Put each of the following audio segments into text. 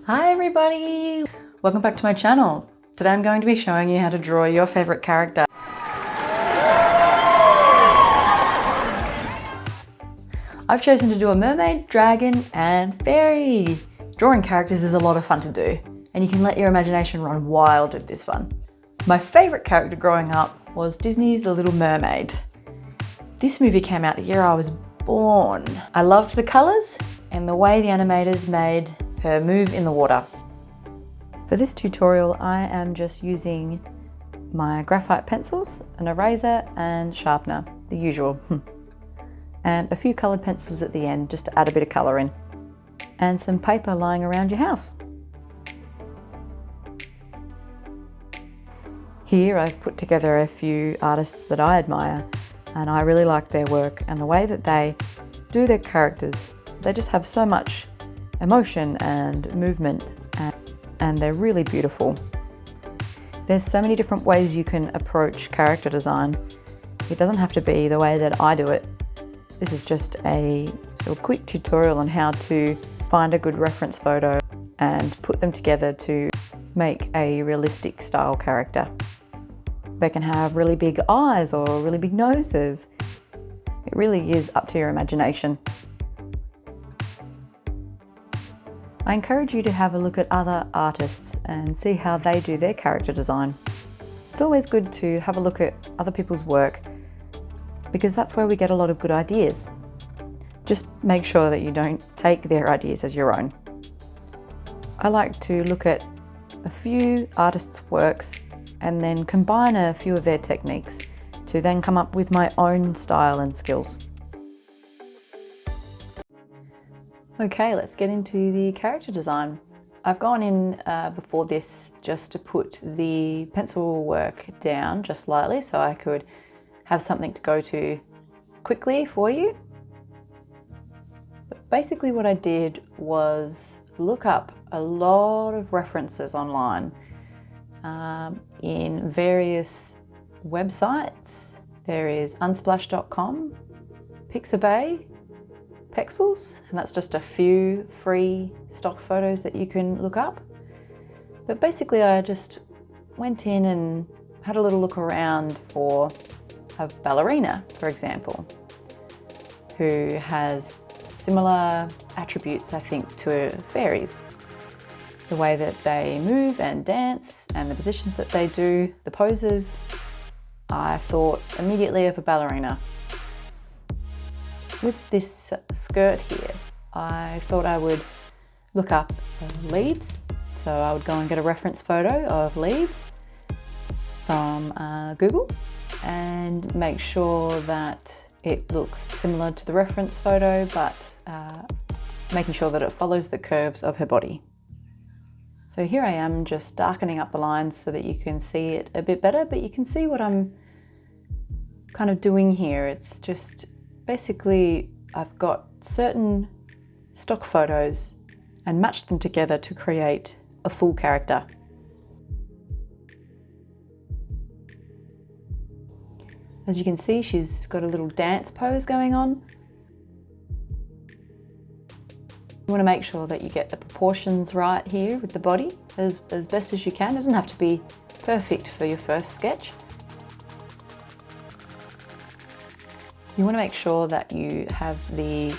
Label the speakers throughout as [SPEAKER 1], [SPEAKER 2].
[SPEAKER 1] Hi everybody! Welcome back to my channel. Today I'm going to be showing you how to draw your favorite character. I've chosen to do a mermaid, dragon, and fairy. Drawing characters is a lot of fun to do, and you can let your imagination run wild with this one. My favorite character growing up was Disney's The Little Mermaid. This movie came out the year I was born. I loved the colors and the way the animators made her move in the water. For this tutorial, I am just using my graphite pencils, an eraser and sharpener, the usual. And a few coloured pencils at the end just to add a bit of colour in. And some paper lying around your house. Here I've put together a few artists that I admire and I really like their work and the way that they do their characters. They just have so much emotion and movement and they're really beautiful. There's so many different ways you can approach character design. It doesn't have to be the way that I do it. This is just a sort of quick tutorial on how to find a good reference photo and put them together to make a realistic style character. They can have really big eyes or really big noses. It really is up to your imagination. I encourage you to have a look at other artists and see how they do their character design. It's always good to have a look at other people's work because that's where we get a lot of good ideas. Just make sure that you don't take their ideas as your own. I like to look at a few artists' works and then combine a few of their techniques to then come up with my own style and skills. Okay, let's get into the character design. I've gone in before this just to put the pencil work down just lightly so I could have something to go to quickly for you. But basically what I did was look up a lot of references online in various websites. There is unsplash.com, Pixabay, Pexels, and that's just a few free stock photos that you can look up. But basically I just went in and had a little look around for a ballerina, for example, who has similar attributes, I think, to fairies. The way that they move and dance and the positions that they do, the poses, I thought immediately of a ballerina. With this skirt here, I thought I would look up leaves. So I would go and get a reference photo of leaves from Google and make sure that it looks similar to the reference photo, but making sure that it follows the curves of her body. So here I am just darkening up the lines so that you can see it a bit better, but you can see what I'm kind of doing here. It's just basically I've got certain stock photos and matched them together to create a full character. As you can see, she's got a little dance pose going on. You want to make sure that you get the proportions right here with the body as best as you can. It doesn't have to be perfect for your first sketch. You want to make sure that you have the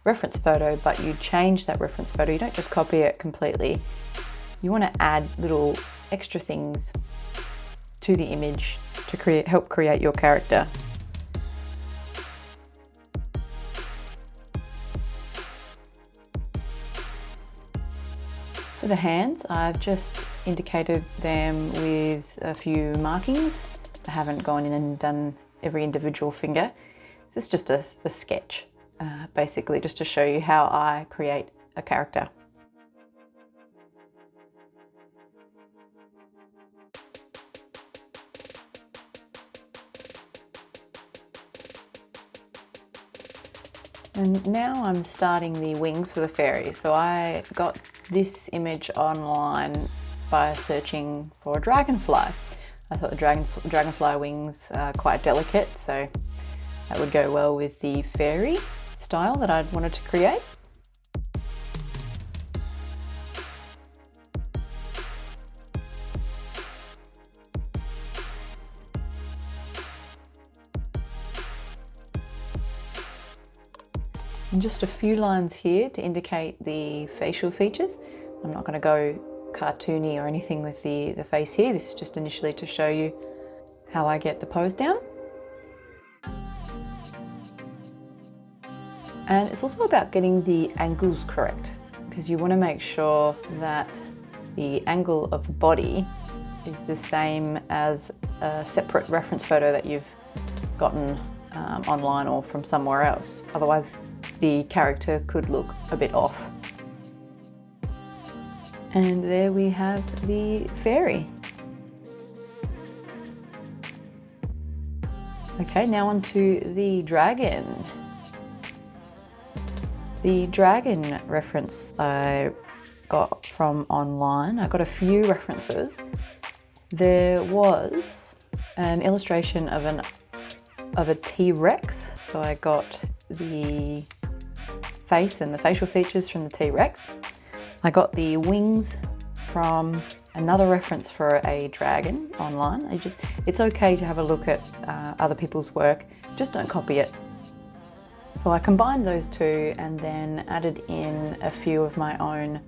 [SPEAKER 1] reference photo, but you change that reference photo. You don't just copy it completely. You want to add little extra things to the image to help create your character. For the hands, I've just indicated them with a few markings. I haven't gone in and done every individual finger. This is just a sketch, basically just to show you how I create a character. And now I'm starting the wings for the fairy. So I got this image online by searching for a dragonfly. I thought the dragonfly wings are quite delicate, so that would go well with the fairy style that I'd wanted to create. And just a few lines here to indicate the facial features. I'm not going to go cartoony or anything with the face here. This is just initially to show you how I get the pose down. And it's also about getting the angles correct, because you want to make sure that the angle of the body is the same as a separate reference photo that you've gotten online or from somewhere else. Otherwise, the character could look a bit off. And there we have the fairy. Okay, now on to the dragon. The dragon reference I got from online. I got a few references. There was an illustration of a T-Rex. So I got the face and the facial features from the T-Rex. I got the wings from another reference for a dragon online. It's okay to have a look at other people's work, just don't copy it. So I combined those two and then added in a few of my own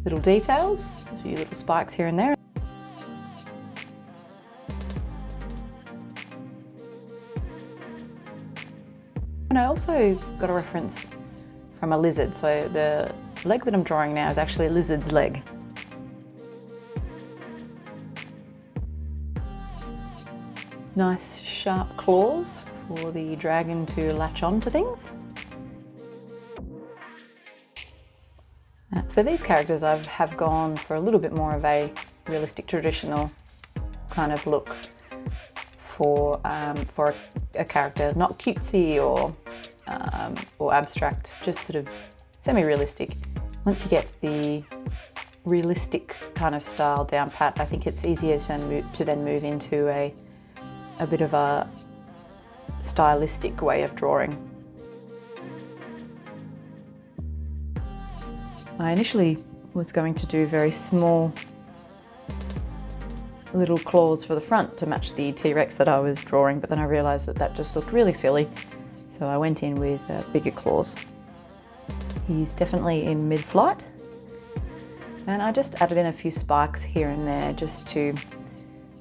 [SPEAKER 1] little details, a few little spikes here and there. And I also got a reference from a lizard. So the leg that I'm drawing now is actually a lizard's leg. Nice sharp claws for the dragon to latch on to things. For these characters, I have gone for a little bit more of a realistic, traditional kind of look for a character, not cutesy or abstract, just sort of semi-realistic. Once you get the realistic kind of style down pat, I think it's easier to then move into a bit of a stylistic way of drawing. I initially was going to do very small little claws for the front to match the T-Rex that I was drawing, but then I realised that that just looked really silly, so I went in with bigger claws. He's definitely in mid-flight, and I just added in a few spikes here and there just to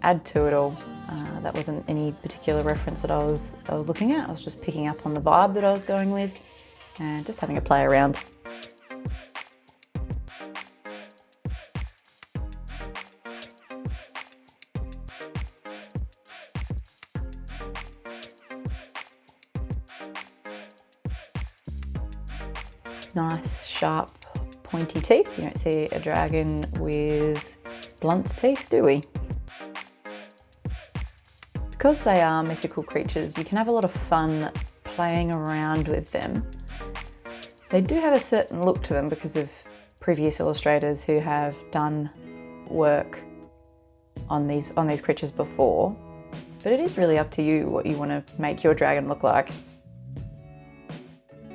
[SPEAKER 1] add to it all. That wasn't any particular reference that I was looking at. I was just picking up on the vibe that I was going with and just having a play around. Nice, sharp, pointy teeth. You don't see a dragon with blunt teeth, do we? Because they are mythical creatures, you can have a lot of fun playing around with them. They do have a certain look to them because of previous illustrators who have done work on these creatures before, but it is really up to you what you want to make your dragon look like.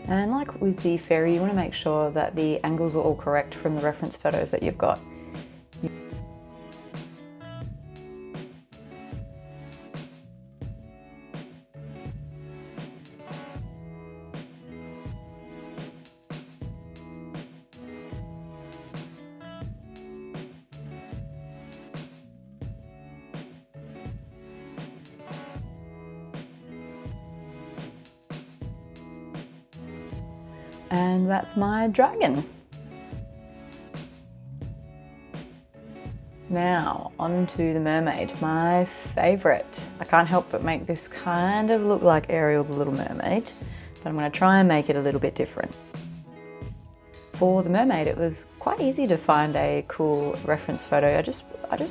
[SPEAKER 1] And like with the fairy, you want to make sure that the angles are all correct from the reference photos that you've got. And that's my dragon. Now, on to the mermaid, my favourite. I can't help but make this kind of look like Ariel the Little Mermaid, but I'm going to try and make it a little bit different. For the mermaid, it was quite easy to find a cool reference photo. I just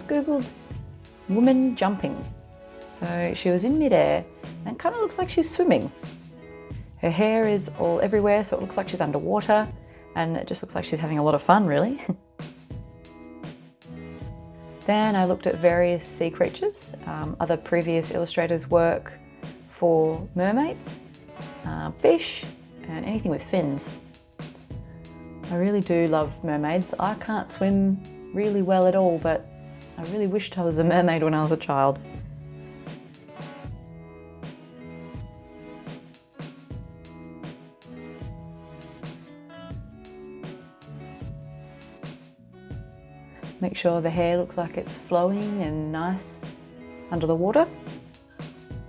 [SPEAKER 1] googled woman jumping. So she was in midair and kind of looks like she's swimming. Her hair is all everywhere, so it looks like she's underwater, and it just looks like she's having a lot of fun, really. Then I looked at various sea creatures, other previous illustrators' work for mermaids, fish, and anything with fins. I really do love mermaids. I can't swim really well at all, but I really wished I was a mermaid when I was a child. Make sure the hair looks like it's flowing and nice under the water.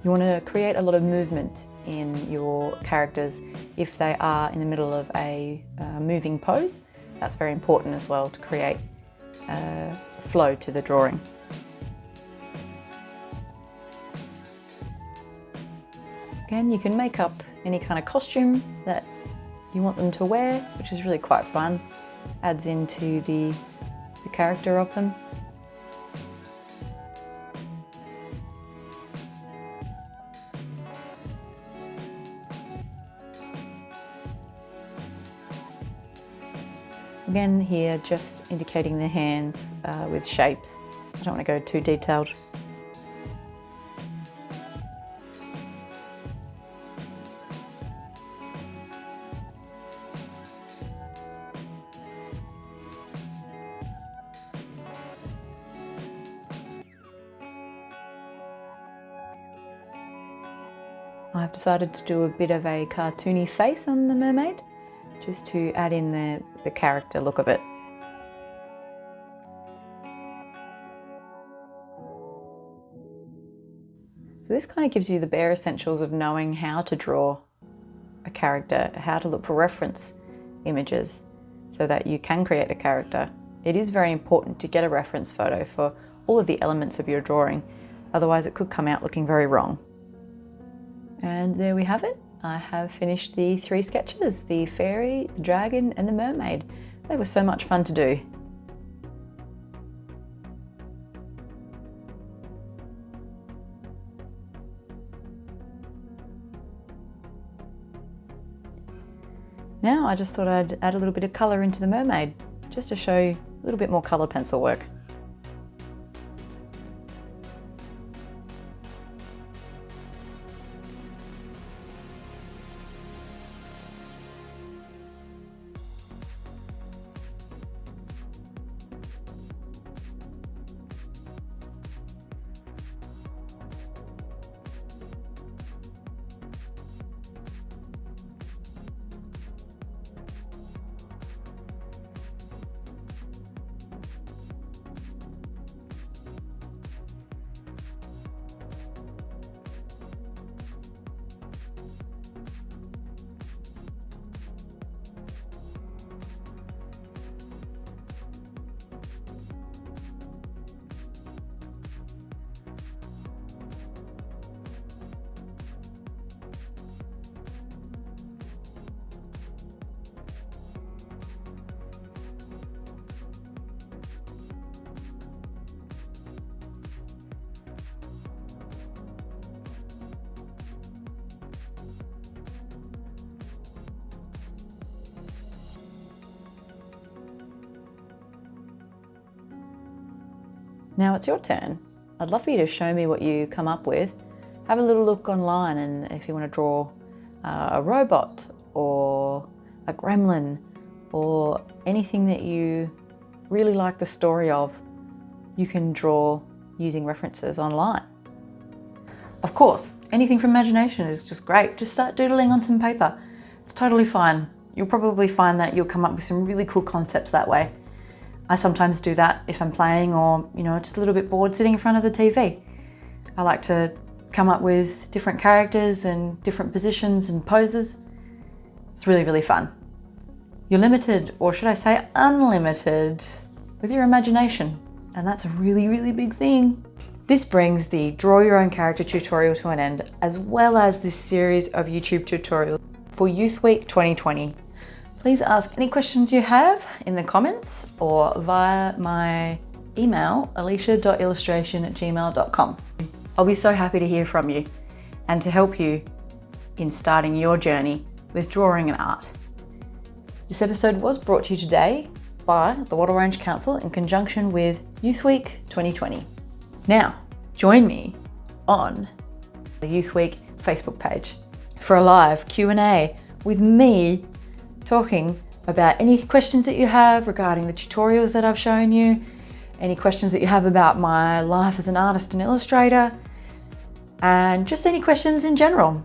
[SPEAKER 1] You want to create a lot of movement in your characters if they are in the middle of a moving pose. That's very important as well to create flow to the drawing. Again, you can make up any kind of costume that you want them to wear, which is really quite fun. Adds into the character of them. Again here, just indicating the hands with shapes. I don't want to go too detailed. I've decided to do a bit of a cartoony face on the mermaid, just to add in the character look of it. So this kind of gives you the bare essentials of knowing how to draw a character, how to look for reference images so that you can create a character. It is very important to get a reference photo for all of the elements of your drawing, otherwise it could come out looking very wrong. And there we have it. I have finished the 3 sketches, the fairy, the dragon and the mermaid. They were so much fun to do. Now I just thought I'd add a little bit of colour into the mermaid, just to show you a little bit more colour pencil work. Now it's your turn. I'd love for you to show me what you come up with. Have a little look online, and if you want to draw a robot or a gremlin or anything that you really like the story of, you can draw using references online. Of course, anything from imagination is just great. Just start doodling on some paper. It's totally fine. You'll probably find that you'll come up with some really cool concepts that way. I sometimes do that if I'm playing or, just a little bit bored sitting in front of the TV. I like to come up with different characters and different positions and poses. It's really, really fun. You're limited, or should I say unlimited, with your imagination. And that's a really, really big thing. This brings the Draw Your Own Character tutorial to an end, as well as this series of YouTube tutorials for Youth Week 2020. Please ask any questions you have in the comments or via my email, alicia.illustration@gmail.com. I'll be so happy to hear from you and to help you in starting your journey with drawing and art. This episode was brought to you today by the Wattle Range Council in conjunction with Youth Week 2020. Now, join me on the Youth Week Facebook page for a live Q&A with me talking about any questions that you have regarding the tutorials that I've shown you, any questions that you have about my life as an artist and illustrator, and just any questions in general.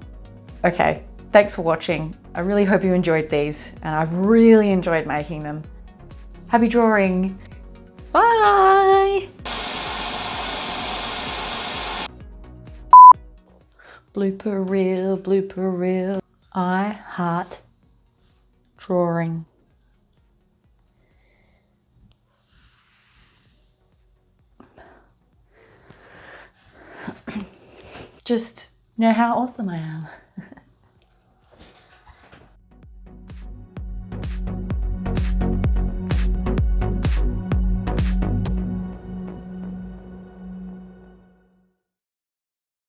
[SPEAKER 1] Okay, thanks for watching. I really hope you enjoyed these, and I've really enjoyed making them. Happy drawing! Bye! Blooper reel, blooper reel. I heart drawing. Just know how awesome I am.